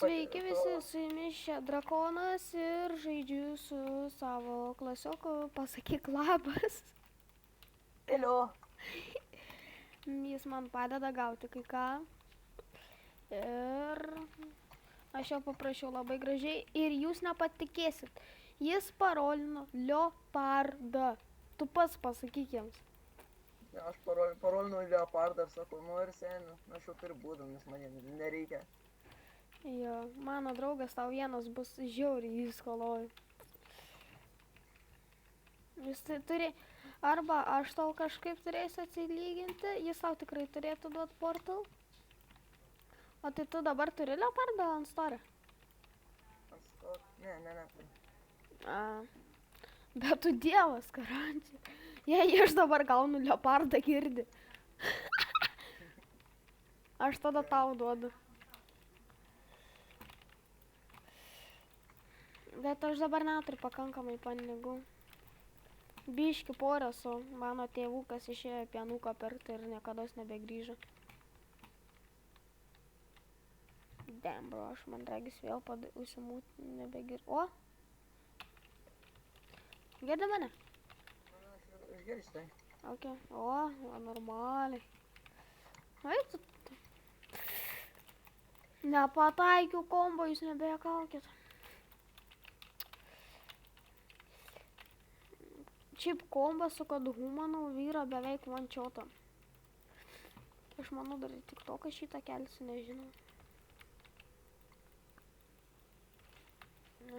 Sveiki visi, su jumis čia Drakonas ir žaidžiu su savo klasioku, pasakyk labas. Hello. Jis man padeda gauti kai ką. Ir aš jo paprašiau labai gražiai ir jūs nepatikėsit. Jis parolino leopardą. Tu pats pasakyk jiems. Ja, aš parolinau leopardą ir sakau, nu ir seniu, aš jau turiu būdą, nes man nereikia. Jo, mano draugas tau vienas bus žiauriai įskoloju. Jis turi, arba aš tau kažkaip turėsiu atsilyginti, jis tau tikrai turėtų duoti portal. O tai tu dabar turi leopardą ant story? Ne. Bet tu dievas, karančiai. Jei aš dabar gaunu leopardą girdi. Aš tada tau duodu. Bet aš dabar neturiu pakankamai pinigų. Biški porą su mano tėvukas išėjo pienuką pirkti ir niekados nebegrįžo. Damn, bro, aš man regis vėl užsimūti nebegirdi. O? Girdi mane? Aš girdi tai. Ok. O, normaliai. Ai, tu... Nepataikiu kombo, jūs nebejuokaukit. Šiaip komba su kodu manau vyra beveik one-shotą. Aš manau dar tik toką šitą kelsiu, nežinau.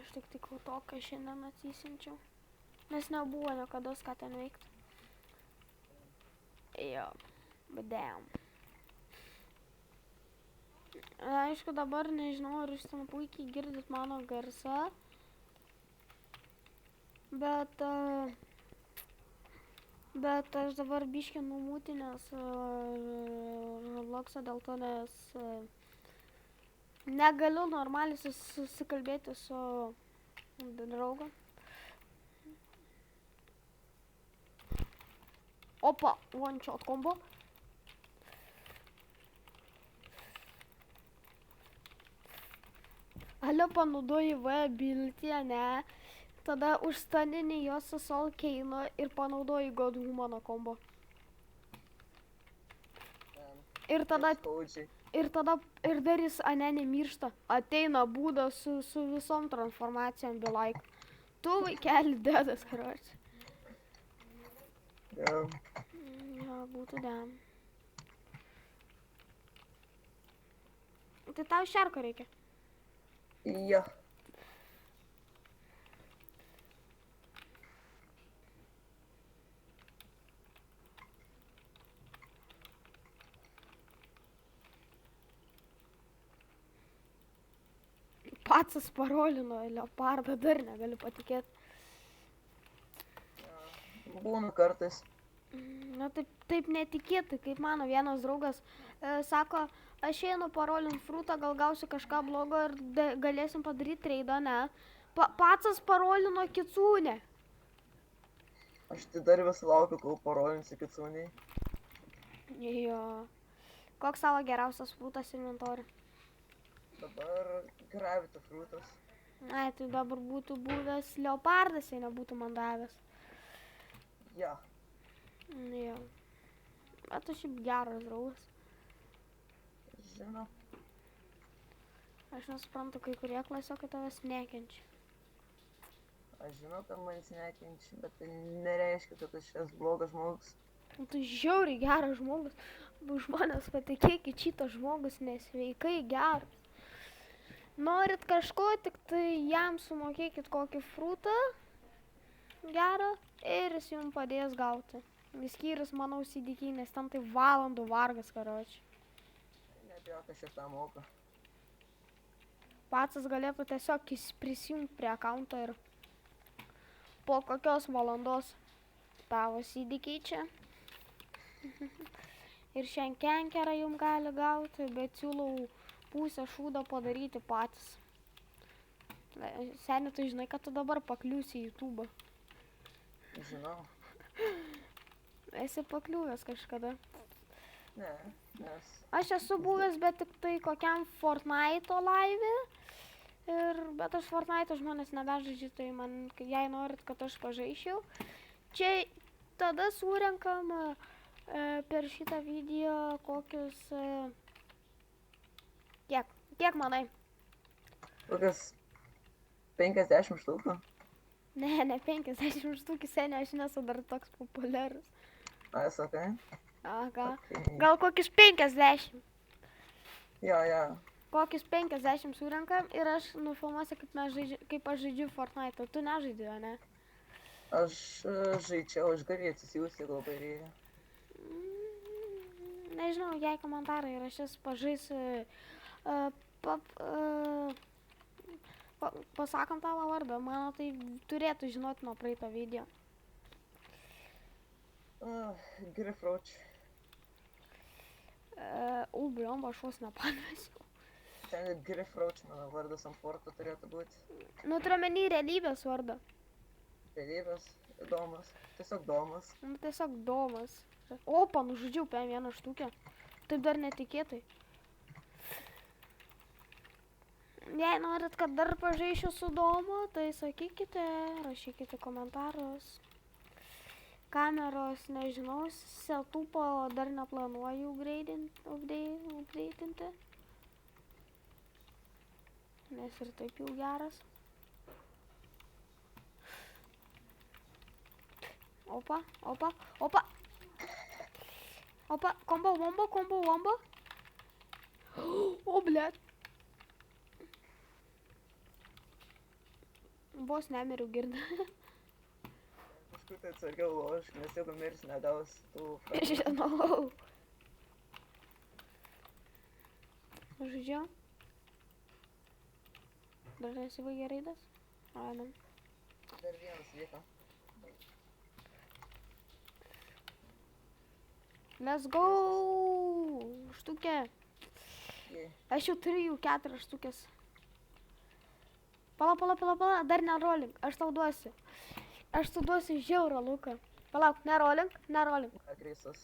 Aš tik toką šiandien atsisinčiau. Nes nebuvo niekada ką ten veikti. Jo, but damn. Aišku, dabar nežinau, ar jūs ten puikiai girdit mano garsą. Bet aš dabar biškį numūtinęs Robloxą dėl to, nes negaliu normaliai susikalbėti su draugu. Opa, one shot combo. Alio panaudoji V ability, ne? Tada užstanini jos su Soul Keino ir panaudoji God Humano kombo. Ir dar jis nemiršta. Ateina būdas su visom transformacijom be like. Tu vaikeli dedas, karoči. Ja. Ja, būtų dam. Tai tau šerko reikia. Ja. Pats parolino leopardą, dar negaliu patikėti. Būna kartais. Na taip netikėtai, kaip mano vienas draugas sako, aš einu parolint frutą, gal gausiu kažką blogo ir galėsim padaryti treidą, ne? Pats parolino kitsūnę. Aš tai dar vis laukiu, kol parolinsiu kitsūniai. Jo. Koks savo geriausias frutas inventorių? Dabar gravito frutas. Ai, tai dabar būtų buvęs leopardas, jei nebūtų man davęs. Ja. Jo. Bet tu šiaip geras draugas. Žinau. Aš nesuprantu, kai kurie klasiokai tavęs nekenčia. Aš žinau, kad manęs nekenčia, bet tai nereiškia, kad aš esu blogas žmogus. Tu žiauriai geras žmogus. Žmonės patikėkit, šitas žmogus nesveikai geras. Norit kažko, tik tai jam sumokėkit kokį frutą gerą ir jis jums padės gauti. Viskyrus, manau, CDK, nes ten tai valandų vargas, karoči. Nebijok, aš ir tą moku. Pats galėtų tiesiog prisijungti prie akaunto ir po kokios valandos tavo CDK čia. Ir šiandien jums gali gauti, bet siūlau pusę šūdą padaryti patys. Seni, tu žinai, kad tu dabar pakliūsi į YouTube. Žinau. Esi pakliūvęs kažkada. Ne, nes Aš esu buvęs, bet tik tai kokiam Fortnite'o live. Bet aš Fortnite'o žmonės nebežaidžiu, tai man, jei norit, kad aš pažaičiau. Čia tada surenkam per šitą video kokius... Kiek manai? kokias 50 štukų. Ne 50 štukų seniai, aš nesu dar toks populiarus. Ai, sakai? Ką? Okay. Gal kokius 50. Jo. Kokius 50 surenkam ir aš nufilmuosiu, kaip aš žaidžiu Fortnite. Tu nežaidži, ne? Aš žaidžiau, aš galėjau atsisiųsti, gal labai reikia. Nežinau, jei komentarai ir aš jas pažaisiu. Pasakom tavo vardą, mano tai turėtų žinoti nuo praeito video. Grifroč. Bliomba, aš vos nepanvesiu. Ten net Grifroč, mano vardas ant forto turėtų būti. Nu, turiuomenį realybės vardą. Realybės, Domas. Tiesiog Domas. Nu, tiesiog Domas. Opa, nužudžiau PM1 štukę. Taip dar netikėtai. Jei norit, kad dar pažaišiu su Domu, tai sakykite, rašykite komentarus. Kameros, nežinau, setupo dar neplanuoju updatinti. Nes ir taip jau geras. Opa. Combo, wombo. O, blėt. Vos nemiriau girdą. Paskui tai atsargiau lošk, nes jeigu mirs negaus tų Žinau. Žaidžiau. Dar nesibaigė raidas? Einam. Dar vienas vyko. Let's go! Štukė. Aš jau turiu 4 štukės. Pala, dar nerolink, aš tau duosiu žiaurą luką. Palauk, nerolink. Agresas.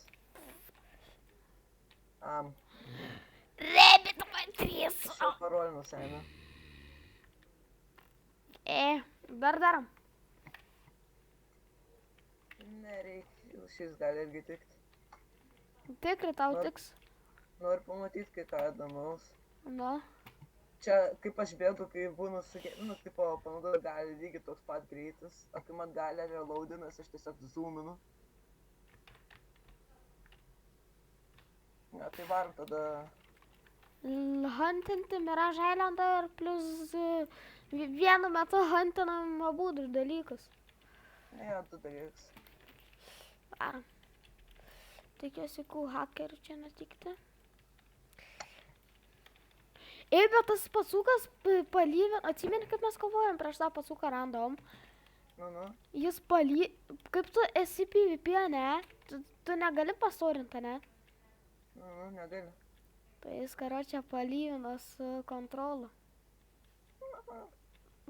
Rebit patrys. Aš jau parolinu seną. Dar darom. Nereik, šis gali irgi tikt. Tikrai tau tiks. Noriu pamatyti kai ką įdomaus. Na. Čia, kaip aš bėgu, kai būnu tipo, panaudoju gali lygiai toks pat greitis, o kai man gali reloadinas, aš tiesiog zoominu. Na, tai varom tada... Huntinti Mirage Islandą ir plus vienu metu huntinam abu dalykus. Ne, 2 dalykus. Varom. Tikiuosi, hakerių čia netikti. Bet tas pasukas palyvin, atsimeni, kaip mes kovojom prieš tą pasuką random. Nu. Jis kaip tu esi PvP, ne? Tu negali pastorinti, ne? Nu, negali. Tai jis, karočią, palyvino su kontrolu.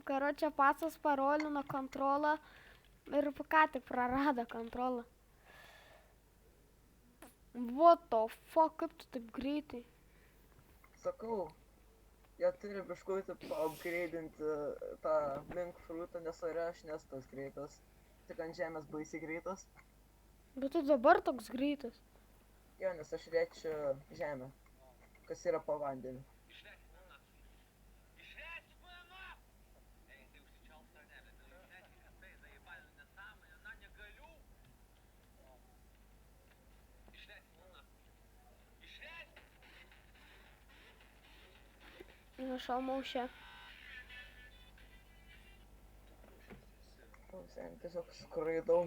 Karočią, pacas parolino kontrolą ir ką tik prarado kontrolą. What the fuck, kaip tu taip greitai? Sakau, jie turi kažkokį taip upgrade'inti tą link fruitą, nes ore aš nesu toks greitas. Tik ant žemės baisiai greitas. Bet tu dabar toks greitas. Jo, nes aš rėčiu žemę, kas yra po vandeniu. Našau maušę. Sen tiesiog skraidau.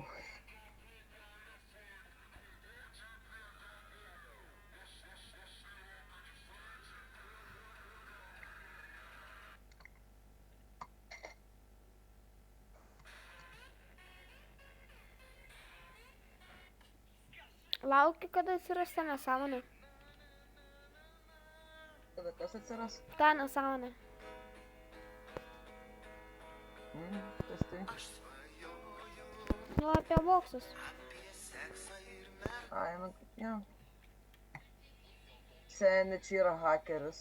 Laukiu, kada atsiras ta nesąmonė. Tada kas atsiras? Ta nesąmonė. Kas tai? Nu, apie boksus. Ai, nu, jo. Seni, čia yra hakeris.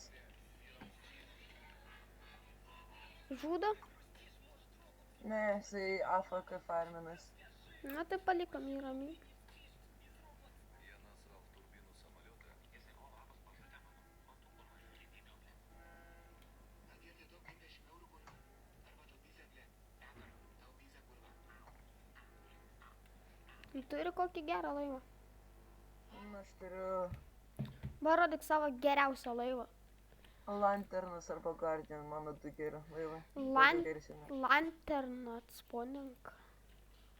Žudo? Ne, jisai AFK farminas. Na tai palikom jį ramiai. Turi kokį gerą laivą. Aš turiu Parodyk savo geriausią laivą. Lanternas arba Guardian, mano du geri laivai. Lanterną atsponink.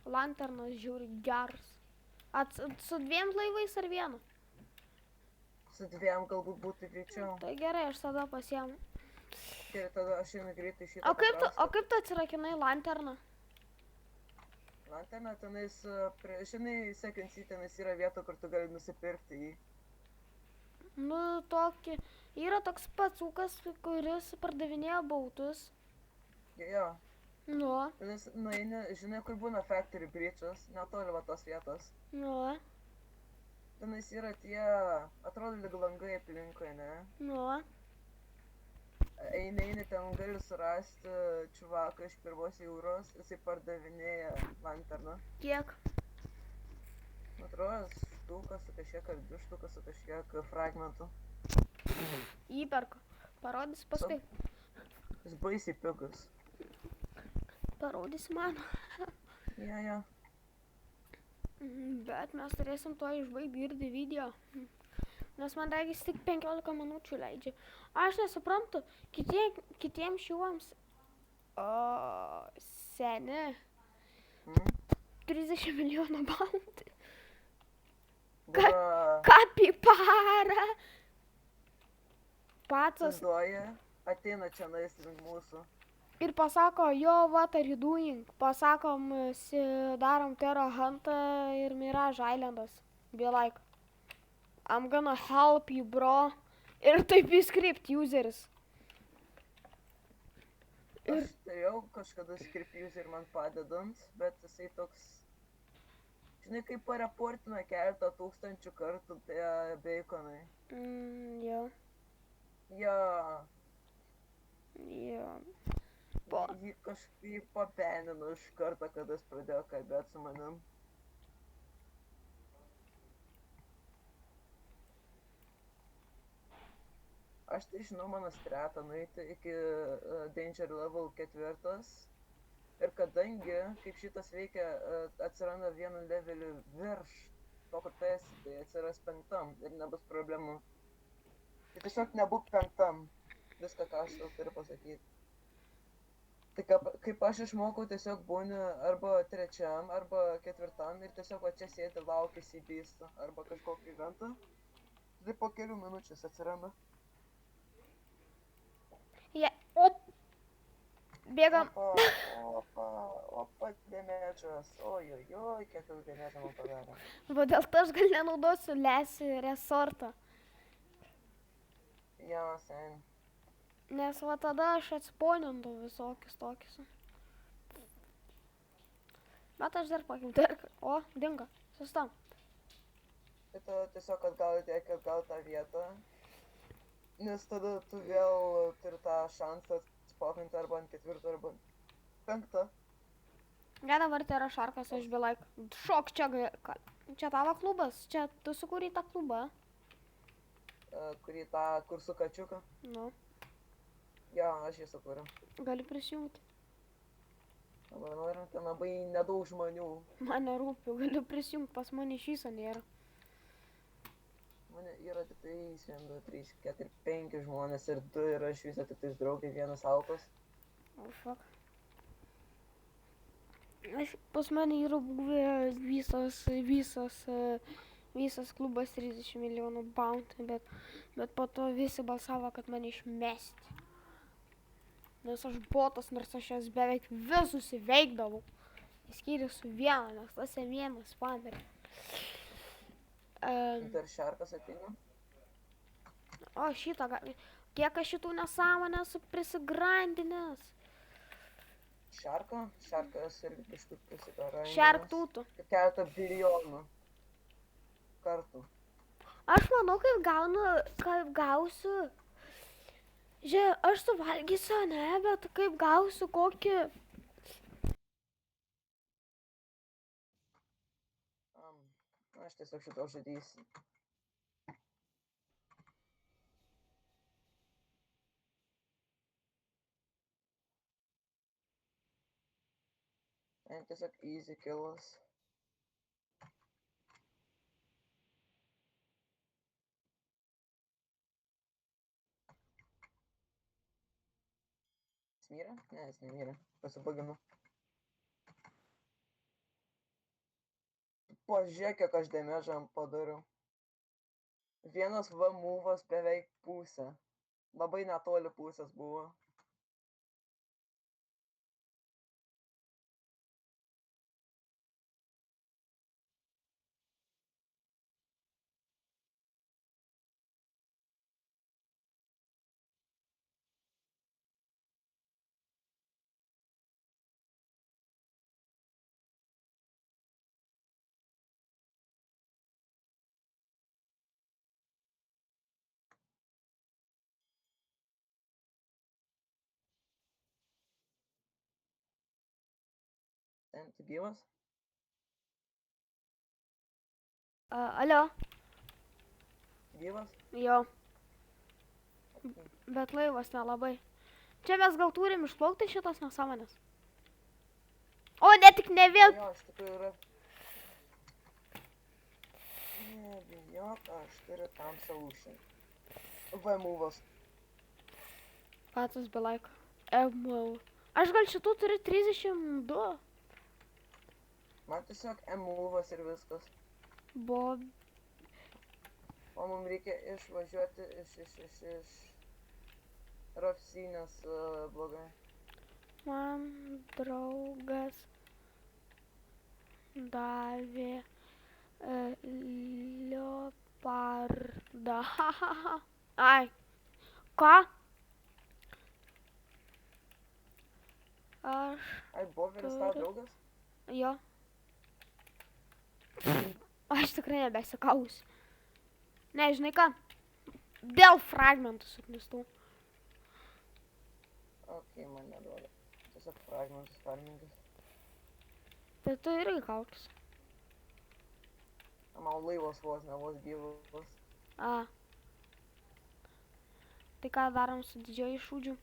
Lanternas žiūri geras. Su dviem laivais ar vienu? Su dviem galbūt būtų greičiau. Tai gerai, aš tada pasiemu. Gerai, tada aš einu greitai šitą O kaip tu atsirakinai lanterną? Lanterna tenais, žinai, Second City tenais yra vieta, kur tu gali nusipirkti jį. Nu, tokį. Yra toks pacukas, kuris pardavinėja bautus. Jo. Nu. Tenais nueini, žinai, kur būna Factory Bridges, netoli va tos vietos. Nu. Tenais yra tie, atrodo, lyg langai aplinkui, ne? Nu. Eini, ten gali surasti čuvaką iš pirmos jūros, jisai pardavinėja lanterną. Kiek? Atrodo, štukas su kažkiek ar 2 štukas su kažkiek fragmentų. Įperku. Parodys paskui. Jis baisiai pigus. Parodys man. Ja. Bet mes turėsim to išbaigti girdi video. Nes man regis tik 15 minučių leidžia. Aš nesuprantu, kitiems šiuoms seni 30 milijonų bounty. Kapipara. Pacas. Įsivaizduoja, ateina čia nais link mūsų. Ir pasako, yo, what are you doing? Pasakom, darom Terra Huntą ir Mirage Islandas. Be like, I'm gonna help you, bro. Ir taip į script useris. Aš turėjau kažkada script user man padedant, bet jisai toks, žinai, kaip pareportina keletą tūkstančių kartų tie baconai. Jo. Jo. Jo. Jį kažkaip papenino iš karto, kada jis pradėjo kalbėti su manim. Aš tai žinau mano stratą nueiti iki Danger Level 4. Ir kadangi, kaip šitas veikia, atsiranda vienu leveliu virš to, kur tu esi, tai atsiras 5 ir nebus problemų. Tai tiesiog nebūk 5. Viską, ką aš tau turiu pasakyti. Tai kaip aš išmokau, tiesiog būni arba 3, arba 4 ir tiesiog va čia sėdi laukia įsibystą arba kažkokį eventą. Tai po kelių minučių jis atsiranda. Bėgam. Opa, dėmėdžias. Ojojoj, kiek daug dėmėdžio man padarė. Va dėl to aš gal nenaudosiu lesi resortą. Jo, sen. Nes va tada aš atsponindu visokius tokius. Bet aš dar pakim. O, dingo. Sustam. Tai tu tiesiog atgal tą vietą. Nes tada tu vėl turi tą šansą atspokinti arba ant 4, arba 5. Ne, dabar tai yra šarkas, aš be like. Šok, čia tavo klubas, čia tu sukūrei tą klubą. Kur su kačiuką? Nu. Jo, aš jį sukūriau. Gali prisijungti. Labai norim, ten labai nedaug žmonių. Man nerūpi, galiu prisijungti, pas mane iš viso nėra. Mane yra tik 1, 2, 3, 4, 5 žmonės ir 2 yra iš viso tik draugai, 1 alkas. Oh, fuck. Pas mane yra buvę visas klubas 30 milijonų bounty, bet po to visi balsavo, kad mane išmesti. Nes aš botas, nors aš jas beveik visus įveikdavau. Įskyrus su vienu, nes tas vienas pandarė. Dar šarkas ateina. O šitą, kiek aš šitų nesąmonę esu prisigrandinęs. Šarkas irgi kažkur prisigrandinęs. Šark tūtų. Keletą bilijonų kartų. Aš manau, kaip gausiu. Žiūrėk, aš suvalgysiu, ne, bet kaip gausiu kokį... Aš tiesiog šito žadysiu. Tiesiog easy killas. Jis mirė? Ne, jis nemirė. Pasibaginu. Pažiūrėk, kiek aš damage'ą padariau. Vienas V move'as beveik pusę. Labai netoli pusės buvo. Tu gyvas? Alio, Gyvas? jo, bet laivas nelabai. Čia mes gal turim išplaukti šitos nesąmonės. O, ne tik ne vėl. Jo, iš tikrųjų yra. Nebijok, aš turiu tamsą ūšį. V move'as. Patas belaiko. Aš gal šitų turiu 32. Man tiesiog M move'as ir viskas. Bo... O mums reikia išvažiuoti iš Rafsynės blogai. Man draugas davė leopardą. Ai. Ką? Aš... Ai, Boveris tavo draugas? Jo. Aš tikrai nebesikausiu. Ne, žinai ką? Dėl fragmentų suknistų. Ok, man neduoda. Tiesiog fragmentus farmingas. Tai tu irgi kaukis. Man laivas vos gyvas. A. Tai ką darom su didžioji šūdžiu?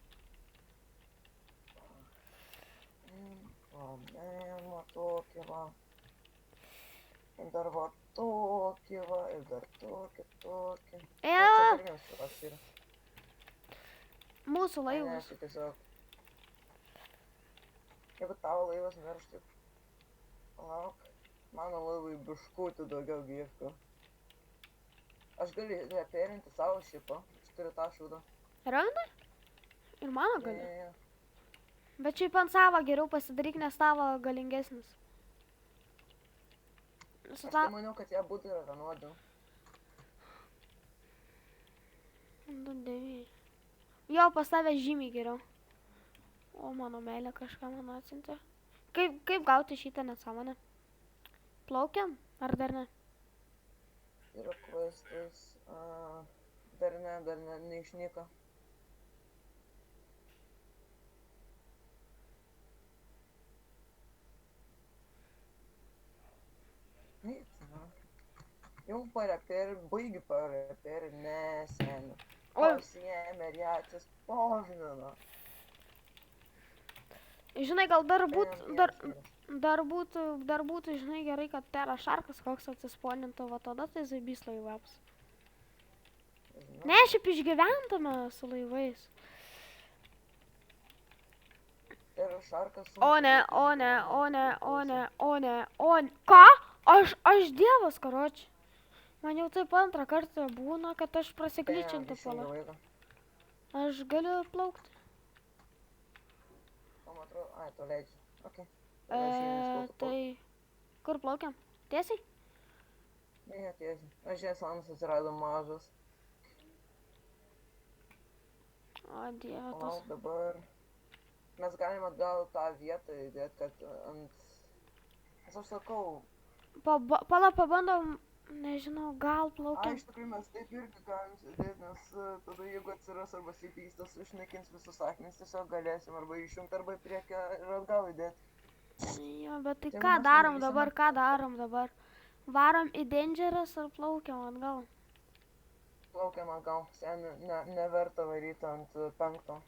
Va tokį va. Ir dar va tokį va. Ir dar tokį. Mūsų Ne, laivas. tai tiesiog. Jeigu tavo laivas mirš, tai... Palauk. Mano laivai biškutį daugiau gyvko. Aš galiu reperinti savo šipą. Aš turiu tą šūdą. Randa? Ir mano gali. Ne. Bet šiaip ant savo geriau pasidaryk, nes tavo galingesnis. Aš tai maniau, kad jie būtų yra vienodų. 2-9. Jo, pas tave žymiai geriau. O, mano meilė kažką man atsiuntė. Kaip gauti šitą nesąmonę? Plaukiam? Ar dar ne? Yra questas. Dar neišnyko. Jau pareperi, baigi pareperi, ne seni. Pasiėmė ir ją atsispausdino. Žinai, gal dar būtų, žinai, gerai, kad Tera Sharkas koks atsisponintų, va tada tai zaibys laivams. Ne, šiaip išgyventume su laivais. Tera Sharkas... O ne. Ką? Aš dievas, karoči. Man jau taip antrą kartą būna, kad aš prasiglyčinti pala. Aš galiu plaukti. Man atrodo, ai, to leidžiu. Ok. Tai kur plaukiam? Tiesiai? Ne, tiesiai. Aš lanas atsirado mažas. O, dieve, Palauk dabar. Mes galime atgal tą vietą įdėti, kad ant... Nes aš sakau... Pala, pabandom Nežinau, gal Ai, plaukiam. iš tikrųjų mes taip irgi galim sėdėti, nes tada jeigu atsiras arba CPI-stas išnaikins visus akmenis, tiesiog galėsim arba išjungti, arba į priekį ir atgal įdėti. Jo, bet tai Jeigu ką mes darom padarysim dabar, ką darom dabar? Varom į Dangerous ar plaukiam atgal? Plaukiam atgal, seniai, neverta varyti ant 5.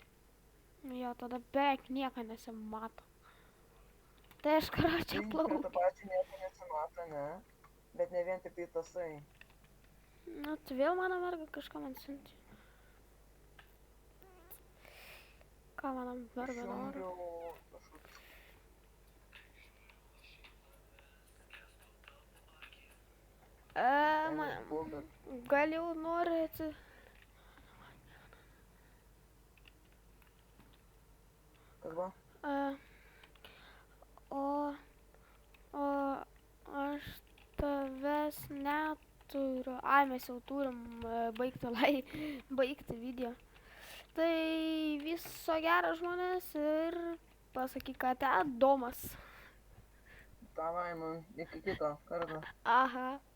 Jo, tada beveik nieko nesimato. Tai aš karo čia Tai prie to plaukiu. pačio nieko nesimato, ne? Bet ne vien tik tai tasai. Nu, tai vėl mano merga kažką man siunti. Ką mano merga daro? Išjungiau kažkokius. Gal jau nori Kas buvo? o aš tavęs neturiu. Ai, mes jau turim baigti video. Tai viso gero žmonės ir pasakyk, kad Domas. Davai man, iki kito karto. Aha.